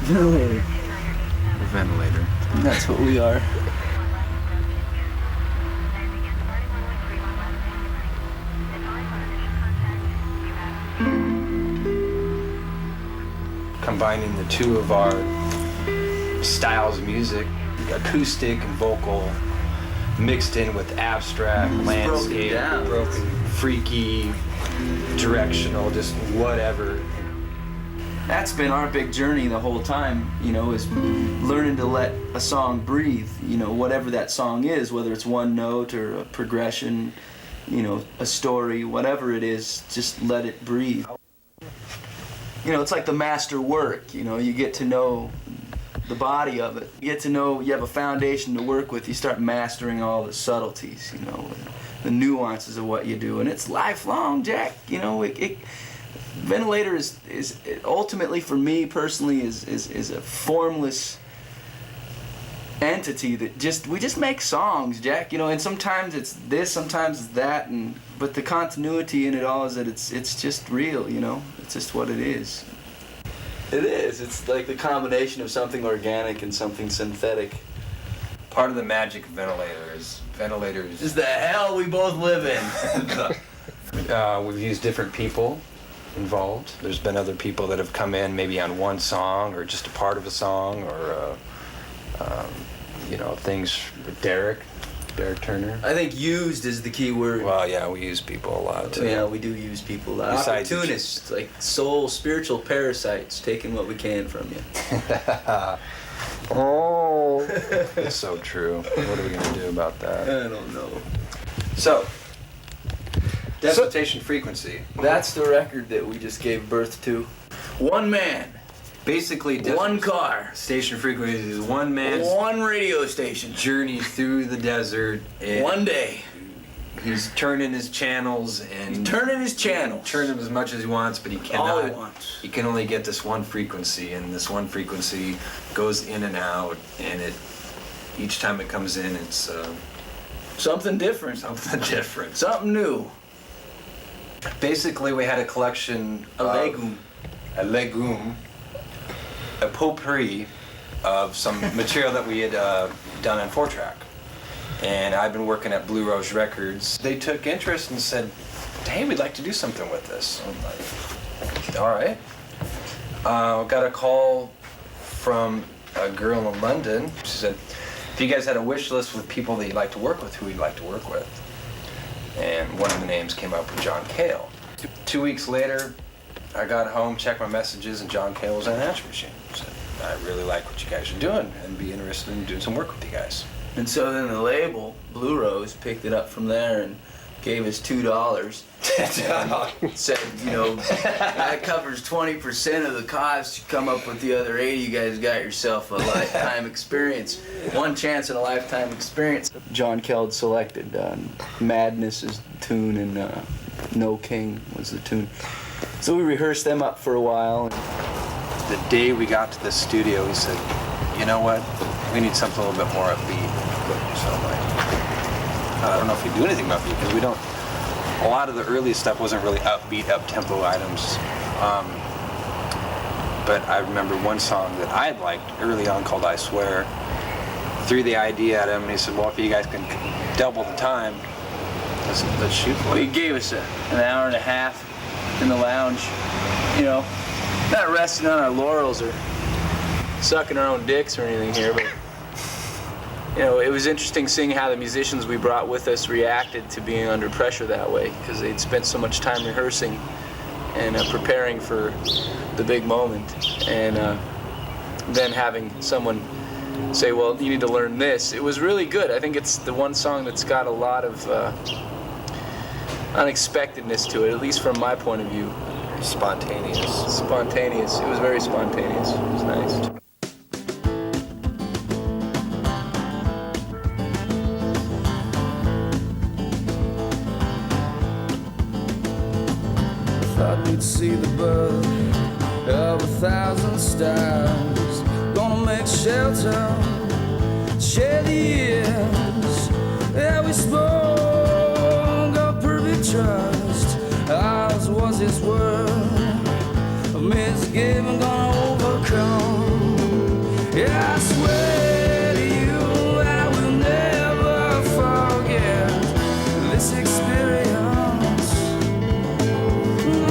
Ventilator. The Ventilator. That's what we are. Combining the two of our styles of music, acoustic and vocal, mixed in with abstract, landscape, broken, freaky, directional, just whatever. That's been our big journey the whole time, you know, is learning to let a song breathe, you know, whatever that song is, whether it's one note or a progression, you know, a story, whatever it is, just let it breathe. You know, it's like the master work, you know, you get to know the body of it. You get to know you have a foundation to work with, you start mastering all the subtleties, you know, the nuances of what you do, and it's lifelong, Jack, you know, Ventilator is ultimately, for me personally, is a formless entity that we just make songs, Jack, you know, and sometimes it's this, sometimes it's that, but the continuity in it all is that it's just real, you know, it's just what it is. It is. It's like the combination of something organic and something synthetic. Part of the magic of ventilators Is the hell we both live in. We've used different people involved. There's been other people that have come in maybe on one song or just a part of a song, or you know, things with Derek Turner. I think used is the key word. Well, yeah, we use people a lot too. Yeah, we do use people a lot. Besides opportunists, like spiritual parasites, taking what we can from you. Oh, it's so true. What are we gonna do about that? I don't know. So, Destination Frequency. That's the record that we just gave birth to. One man. Basically, one car. Station Frequency is one man's one radio station. Journey through the desert. One day. He's turning his channels and turn them as much as he wants, but he cannot. All he wants. He can only get this one frequency, and this one frequency goes in and out, and each time it comes in, it's something different. Something new. Basically, we had a collection a potpourri of some material that we had done on 4-track. And I've been working at Blue Rose Records. They took interest and said, hey, we'd like to do something with this. I'm like, all right. Got a call from a girl in London. She said, if you guys had a wish list with people that you'd like to work with, who you'd like to work with. And one of the names came up with John Cale. 2 weeks later, I got home, checked my messages, and John Cale was on an answer machine. I said, I really like what you guys are doing and be interested in doing some work with you guys. And so then the label, Blue Rose, picked it up from there and gave us $2 and said, you know, that covers 20% of the cost. You come up with the other 80, you guys got yourself a lifetime experience. One chance in a lifetime experience. John Cale selected Madness is the tune, and No King was the tune. So we rehearsed them up for a while. The day we got to the studio, he said, you know what, we need something a little bit more upbeat. So I'm like, I don't know if we do anything upbeat, because we don't, a lot of the early stuff wasn't really upbeat, up-tempo items. But I remember one song that I had liked early on called I Swear. Threw the idea at him, and he said, well, if you guys can double the time, let's shoot for it. Well, he gave us an hour and a half in the lounge, you know, not resting on our laurels or sucking our own dicks or anything here, but you know, it was interesting seeing how the musicians we brought with us reacted to being under pressure that way, because they'd spent so much time rehearsing and preparing for the big moment, and then having someone say, well, you need to learn this. It was really good. I think it's the one song that's got a lot of unexpectedness to it, at least from my point of view. Spontaneous. Spontaneous. It was very spontaneous. It was nice. Thought we'd see the birth of 1,000 stars, gonna make shelter, share the years that we spoke of perfect trust. Ours was his word of misgiving, gonna overcome. Yeah, I swear to you, I will never forget this experience.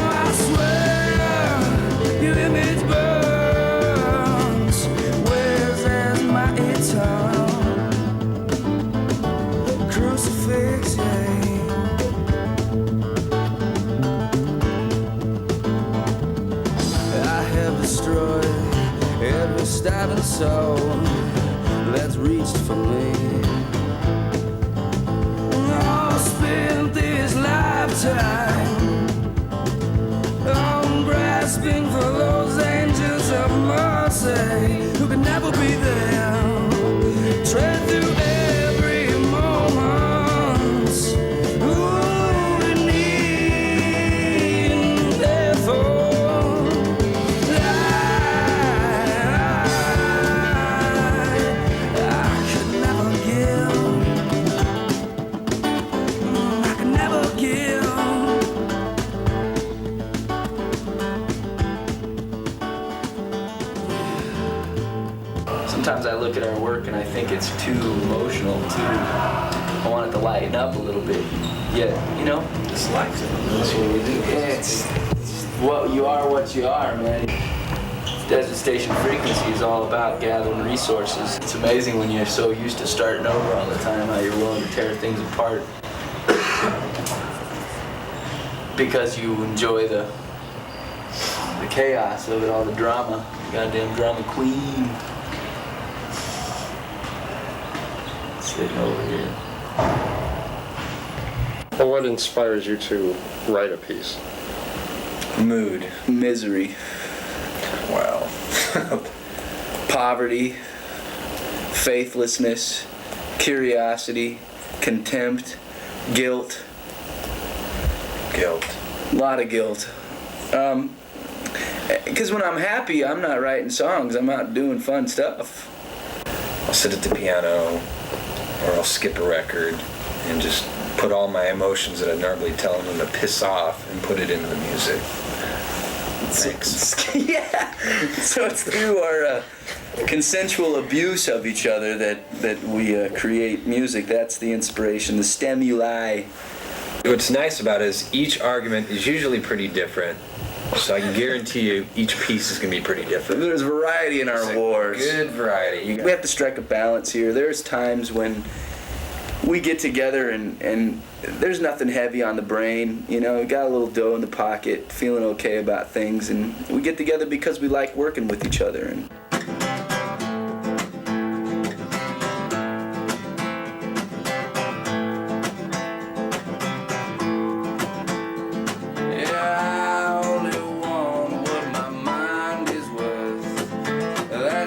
I swear your image burns, wears as my eternal crucifix. I have destroyed every starving soul that's reached for me. I'll spend this lifetime grasping for those angels of mercy who can never be there. Tread through every moment. Ooh, in need, therefore, I could never give. I could never give. Sometimes I look at our work and I think it's too emotional, I want it to lighten up a little bit. Yeah, you know? It's life. That's what we do. Yeah, it's what you are, man. Desert Station Frequency is all about gathering resources. It's amazing when you're so used to starting over all the time, how you're willing to tear things apart. Because you enjoy the chaos of it, all the drama. Goddamn drama queen. Sitting over here. Well, what inspires you to write a piece? Mood. Misery. Wow. Poverty. Faithlessness. Curiosity. Contempt. Guilt. Guilt. A lot of guilt. Because when I'm happy, I'm not writing songs. I'm out doing fun stuff. I'll sit at the piano, or I'll skip a record, and just put all my emotions that I'd normally tell them to piss off and put it into the music. Thanks. Yeah. So it's through our consensual abuse of each other that we create music. That's the inspiration, the stimuli. What's nice about it is each argument is usually pretty different, so I can guarantee you each piece is going to be pretty different. There's variety in our wars. Good variety. We have to strike a balance here. There's times when we get together and there's nothing heavy on the brain. You know, we got a little dough in the pocket, feeling okay about things, and we get together because we like working with each other. And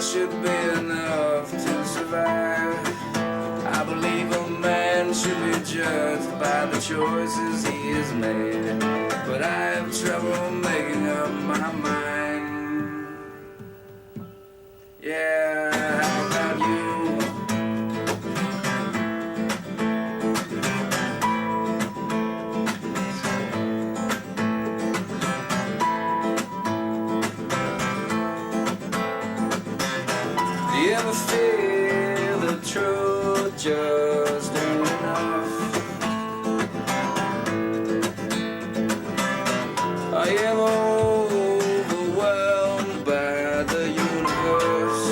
should be enough to survive. I believe a man should be judged by the choices he has made, but I have trouble making up my mind. Yeah, how about you? Do you ever feel the truth just ain't enough? Are you ever overwhelmed by the universe?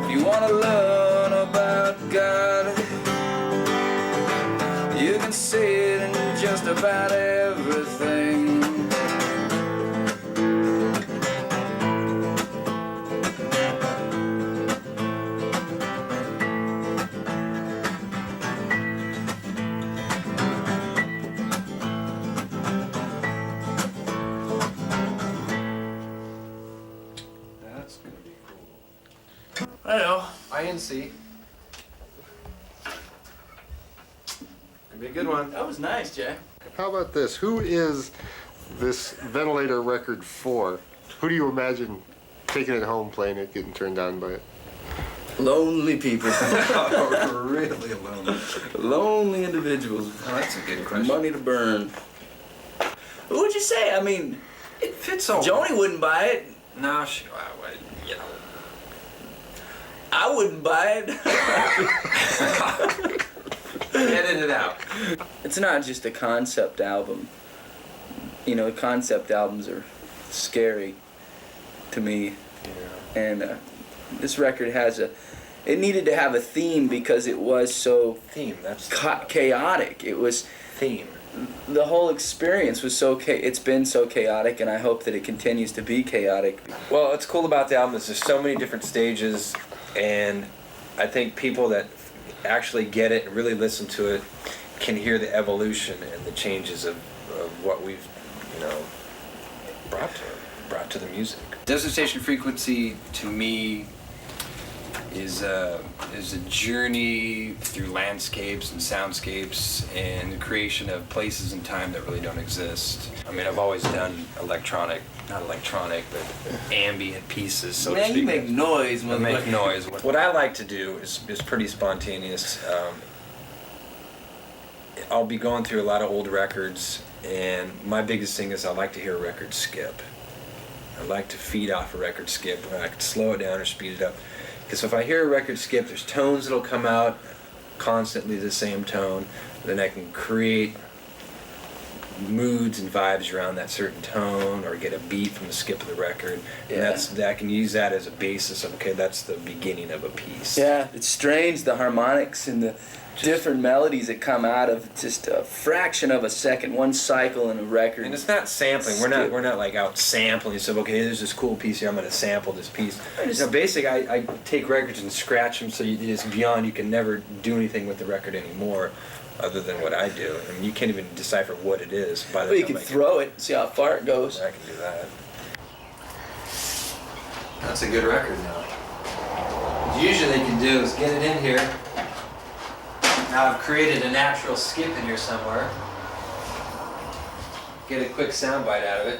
If you want to learn about God, you can see it in just about everything. I know. INC. Could be a good one. That was nice, Jack. How about this? Who is this Ventilator record for? Who do you imagine taking it home, playing it, getting turned on by it? Lonely people. Really lonely. Lonely individuals. Oh, that's a good question. Money to burn. What would you say? I mean, It fits all. Joni wouldn't buy it. No, you know. I wouldn't buy it. Edit it out. It's not just a concept album. You know, concept albums are scary to me. Yeah. And this record has it needed to have a theme because it was so Theme. That's chaotic. It was theme. the whole experience was so it's been so chaotic, and I hope that it continues to be chaotic. Well, what's cool about the album is there's so many different stages, and I think people that actually get it and really listen to it can hear the evolution and the changes of what we've, you know, brought to the music. Desert Station Frequency, to me, is a journey through landscapes and soundscapes and the creation of places and time that really don't exist. I mean, I've always done not electronic, but ambient pieces, so to Man, speak. you make noise, I make noise. What I like to do is pretty spontaneous. I'll be going through a lot of old records, and my biggest thing is I like to hear a record skip. I like to feed off a record skip, where I can slow it down or speed it up. Because if I hear a record skip, there's tones that'll come out constantly the same tone. Then I can create moods and vibes around that certain tone, or get a beat from the skip of the record. Yeah. And I can use that as a basis of, okay, that's the beginning of a piece. Yeah, it's strange, the harmonics and the different melodies that come out of just a fraction of a second, one cycle in a record. And it's not sampling. We're not like out sampling. So okay, there's this cool piece here. I'm gonna sample this piece. I take records and scratch them so it's beyond. You can never do anything with the record anymore, other than what I do. I mean, you can't even decipher what it is. By the Well, you time can throw it, see how far it goes. I can do that. That's a good record now. What you usually can do is get it in here. Now I've created a natural skip in here somewhere. Get a quick sound bite out of it.